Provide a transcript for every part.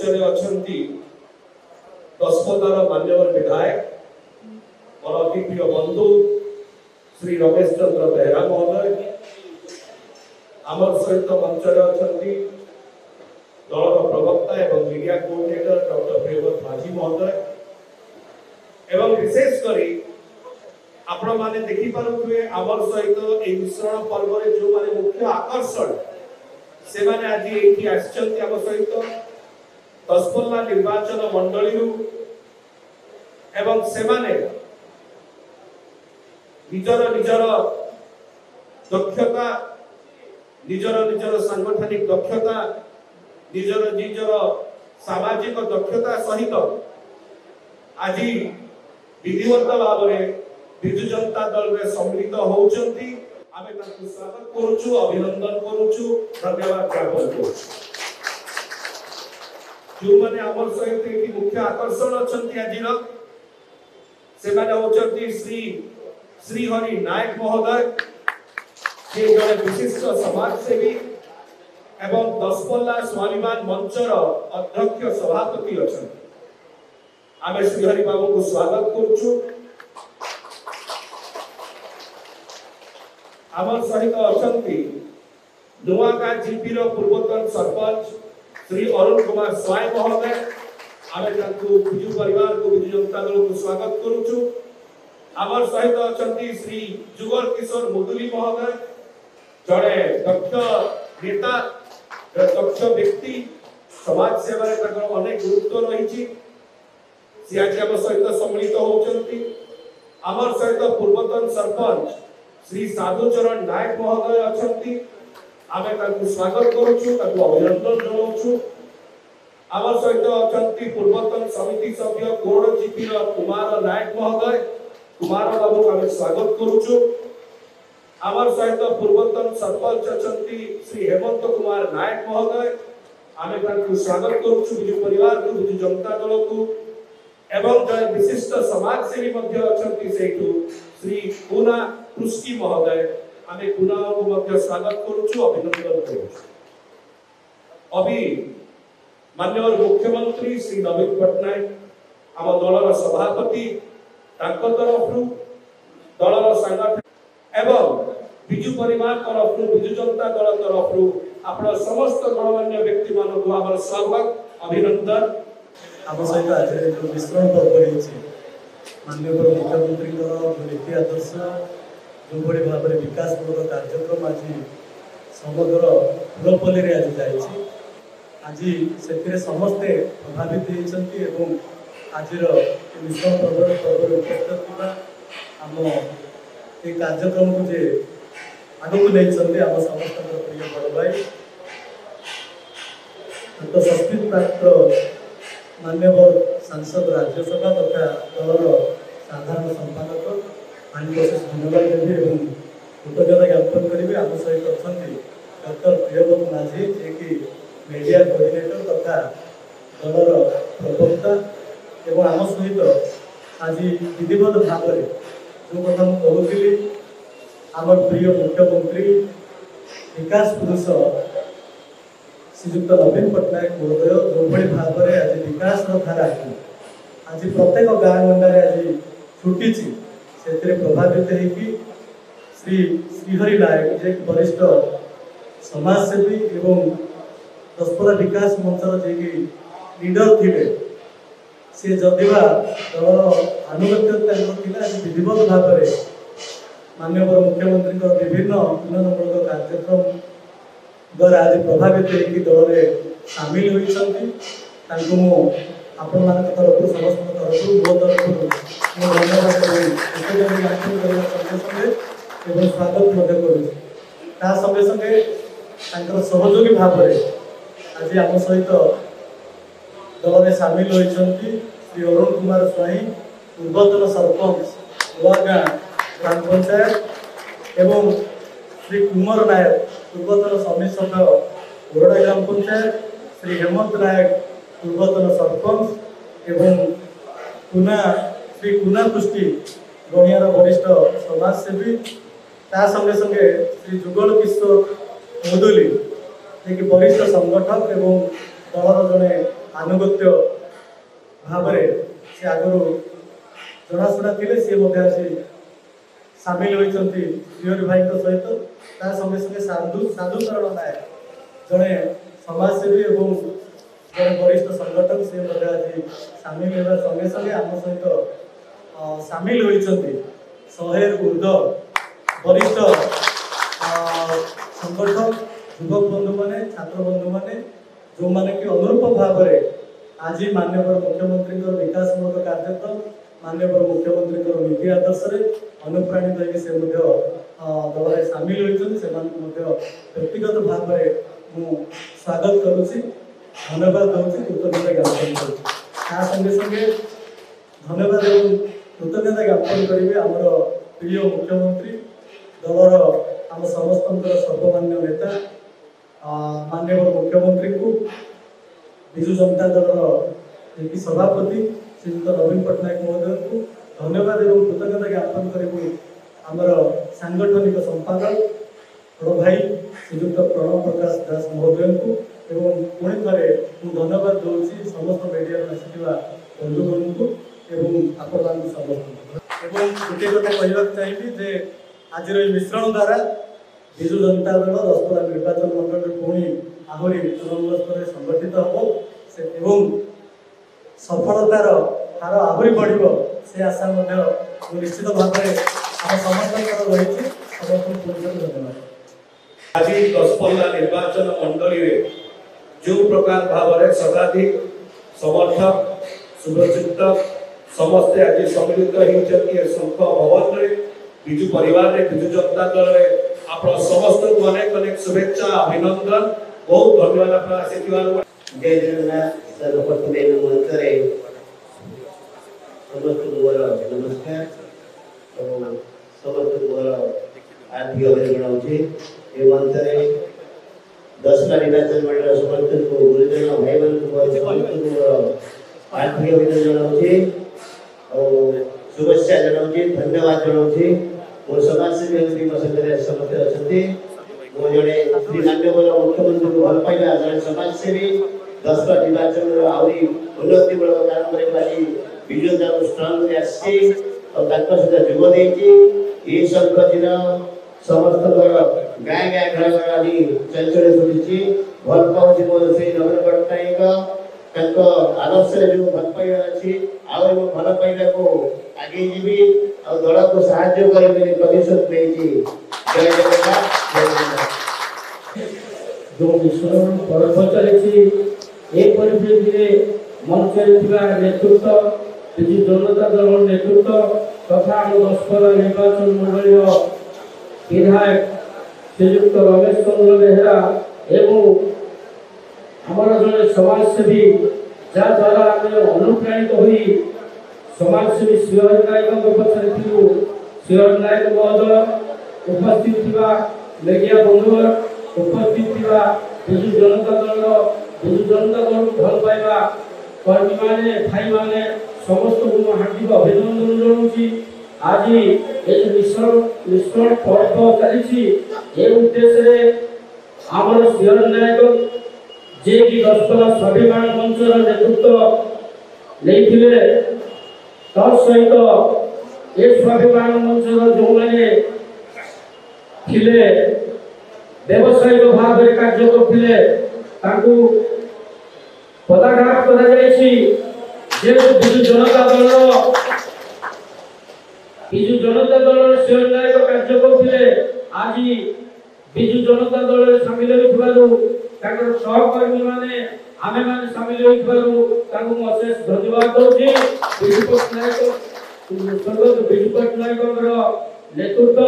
मंचरे अछंती दसपल्लार मान्यवर विधायक और अति प्रिय बंधु श्री रमेश चंद्र बेहरा महोदय आमर सहित मंचरे अछंती दलर प्रवक्ता एवं मीडिया कोऑर्डिनेटर डॉक्टर प्रियव्रत माझी महोदय एवं विशेष करी आपण माने देखि पारुथुए आमर सहित ए मिश्रण पर्व रे जो माने मुख्य आकर्षण से माने आज एठी आछंती आम सहित दसपल्ला निर्वाचन मंडली रु एवं से माने निजर निजर दक्षता निजर निजर सांगठनिक दक्षता निजर निजर सामाजिक दक्षता सहित आज विधिवत भाव में विजु जनता दल में सम्मिलित होउचंती आमे ताकु स्वागत करूछु अभिनंदन करूछु धन्यवाद ज्ञापन करूछु जो माने हमर सहित एठी मुख्य आकर्षण अछंती आजिर से माने होचंती श्री श्रीहरि नायक महोदय जे जने विशिष्ट समाज सेवी एवं दसपल्ला स्वाभिमान मंचर अध्यक्ष सभापति अछंती आमे श्रीहरि बाबू को स्वागत करूछु आमर सहित अछंती नुआगा जीपी रो पूर्वतन सरपंच श्री अरुण कुमार स्वाई महोदय आमे ताकु बिजु परिवार को बिजु जनता दल को स्वागत करूछु आमर सहित अछंती श्री जुगल किशोर मुदुली महोदय जड़े दक्ष नेता दक्ष व्यक्ति समाज सेवा रे तकर अनेक गुरुत्व रहिछि सियाजी आम सहित सम्मिलित होचंती आमर सहित पूर्वतन सरपंच श्री साधुचरण नायक महोदय अछंती आमे ताकु स्वागत करूछु ताकु अभिनंदन जणाउछु आमर सहित अछंती पूर्वतन समिति सभ्य कोड़ जीपी रो कुमार नायक महोदय कुमार बाबू आमे स्वागत करूछु आमर सहित पूर्वतन सरपंच अछंती श्री हेमंत कुमार नायक महोदय आमे ताकु स्वागत करूछु बिजु परिवार को बिजु जनता दल को एवं जय विशिष्ट समाज सेवी मध्य अछंती सेठू श्री पूना कृष्टि महोदय आमे पूना को मध्य स्वागत करूछु अभिनंदन करूछु अभी माननीय मुख्यमंत्री श्री नवीन पटनायक आम दलर सभापति तांको तरफरु दलर संगठन एवं बिजु परिवार तरफरु बिजु जनता दल तरफरु आपण समस्त गणमान्य व्यक्ति मानक हमर स्वागत अभिनंदन आम सहित आज जो मिश्रण पर्व रही माननीय मुख्यमंत्री नीति आदर्श जो भाई भाव में विकासमूलक कार्यक्रम आज समग्र फुलपल्ली आज जाइए आज से समस्ते प्रभावित होती आज मिश्रण पर्व उपस्थित आम ये कार्यक्रम को जे आगक नहीं आम समस्त प्रिय बड़ भाई संस्कृत प्राप्त मान्यवर सांसद राज्यसभा तथा दलर साधारण संपादक अशेष धन्यवाद देवी और कृतज्ञता ज्ञापन करेंगे आम सहित अच्छा डॉक्टर प्रियव्रत माझी जे कि मीडिया कोऑर्डिनेटर तथा दलर प्रवक्ता एवं आम सहित आज विधिवत भाव में जो कथा कहूली आम प्रिय मुख्यमंत्री विकास पुरुष श्रीजुक्त नवीन पटनायक महोदय जो भाई भाव में आज विकास धारा आज प्रत्येक गाँ गंडारे आज छुटी से प्रभावित होगी श्री श्रीहरि नायक जे वरिष्ठ समाजसेवी एवं दसपल्ला विकास मंचर जे कि लीडर थे सी जदिवा दलर आनुगत्य आज विधिवत भाव में माननीय मुख्यमंत्री विभिन्न उन्नयनमूलक कार्यक्रम द्वारा आज प्रभावित होगी दल में सामिल होती आपण मान तरफ समस्त तरफ मो तरफ धन्यवाद स्वागत करूँ संगे सहयोगी भाव में आज आम सहित दल में सामिल होती श्री अरुण कुमार स्वाई पूर्वतन सरपंच नुआगाँ ग्राम पंचायत एवं श्री कुमार नायक पूर्वतन समिति सभ्य गोरडा ग्राम पंचायत श्री हेमंत नायक पूर्वतन सरपंच एवं श्री कुना कृष्टि गणियार वरिष्ठ समाजसेवी संगे संगे श्री जुगल किशोर मुदुली जे कि वरिष्ठ संगठक एवं दलर जड़े आनुगत्य भाव से आगु जनाशुना थे सी आसी सामिल होती श्रीहरि भाई सहित ता संगे संगे साधुचरण नायक जड़े समाजसेवी और जड़े वरिष्ठ संगठन से आज सामिल होगा संगे संगे आम सहित सामिल होती 100 ऊर्ध वरिष्ठ संगठन युवक बंधु मैंने छात्र बंधु मैंने जो मैंने कि अनुरूप भाव आज माननीय मुख्यमंत्री विकासमूलक कार्यक्रम माननीय मुख्यमंत्री नीति आदर्श अनुप्राणित होकर से दल में सामिल होती व्यक्तिगत भाव में स्वागत करुँच धन्यवाद दूसरी कृतज्ञता ज्ञापन कर संगे धन्यवाद और कृतज्ञता ज्ञापन करेंगे आमर प्रिय मुख्यमंत्री दलर आम समस्त सर्वमान्य नेता माननीय मुख्यमंत्री को विजु जनता दल सभापति श्रीयुक्त नवीन पट्टनायक महोदय को धन्यवाद और कृतज्ञता ज्ञापन करेंगे आमर सांगठनिक संपादक बड़ भाई श्रीयुक्त प्रणव प्रकाश दास महोदय को एवं पुणी थे धन्यवाद दूसरी समस्त मीडिया आसवा बंधुगण को आपण समस्त गोटे कथा कहवाक चाहिए जे आज मिश्रण द्वारा विजु जनता दल दशपल्ला निर्वाचन मंडल पुणी आहरी तृणमूल स्तर संगठित हम सफलतार हार आहरी बढ़ से आशा निश्चित भाव में आम समस्त रही समस्त धन्यवाद। आज दशपल्ला निर्वाचन मंडल जो प्रकार भाव में शताधिक समर्थक शुभचिंतक समस्ते आज सम्मिलित होती शंख भवन में विजु परिवार रे विजु जनता दल रे आप समस्त को अनेक अनेक शुभेच्छा अभिनंदन बहुत धन्यवाद आप आसीथिबार जय जगन्नाथ सर्वप्रथमे मंचरे समस्त मोर नमस्कार और समस्त मोर आर्थिक अभिनंदन होची ए मंचरे 10टा निर्वाचन मंडल समस्त को गुरुजन भाई बहन को समस्त मोर आर्थिक अभिनंदन होची और शुभेच्छा जनाऊँ धन्यवाद जनाऊँ मोर समाजसेवी होती मो सहित समस्त अच्छा मो जड़े श्री माननीय मुख्यमंत्री को भल पाइबा जड़े समाजसेवी 10टा निर्वाचन आहरी उन्नतिमूलक काम आज विजु जनता स्ट्रंग आसी और सहित जोग देती शंख चिन्ह समस्त गाँ गाँ घर घर आज चंचल छुटी भल पाँच मोर से नवीन पट्टनायक आदर्श जो भल पाइबा अच्छी आउ भल पाइबा को आगे जीवी और दल को साहाय्य करेंगे प्रतिशत नहीं जय जगन्नाथ जो विश्व पर्व चली परिप्रेक्षी मंच नेतृत्व विजु जनता दल नेतृत्व तथा दशपल्ला निर्वाचन मंडल विधायक श्रीयुक्त रमेश चंद्र बेहेरा एवं आमर जड़े समाजसेवी जहाद्वारा अनुप्राणित हुई समाजसेवी श्रीहरि नायक पक्षरे श्रीहरि नायक महोदय उपस्थित मीडिया बंधुवर उपस्थित विजु जनता दल भल पाइबा कर्मी माने भाई माने समस्त को हार्दिक अभिनंदन जनाऊँ आज ये मिश्रण पर्व चली उद्देश्य आमर श्रीहरि नायक जे कि दशपल्ला स्वाभिमान मंचर नेतृत्व नहीं सहित ए स्वाभिमान मंचर जो मैंने व्यवसायिक भाव में कार्य करते पदाघात विजु जनता दल श्रीहरि नायक कार्य करते आज विजु जनता दल सामिल होकर सहकर्मी माने आमे माने सामिल होकर अशेष धन्यवाद दूसरी विजु पट्टनायक नेतृत्व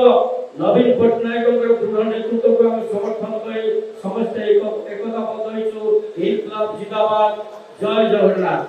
नवीन पट्टनायक दृढ़ नेतृत्व को समर्थन कर समस्त एकताबद्ध जिंदाबाद जय जगन्नाथ।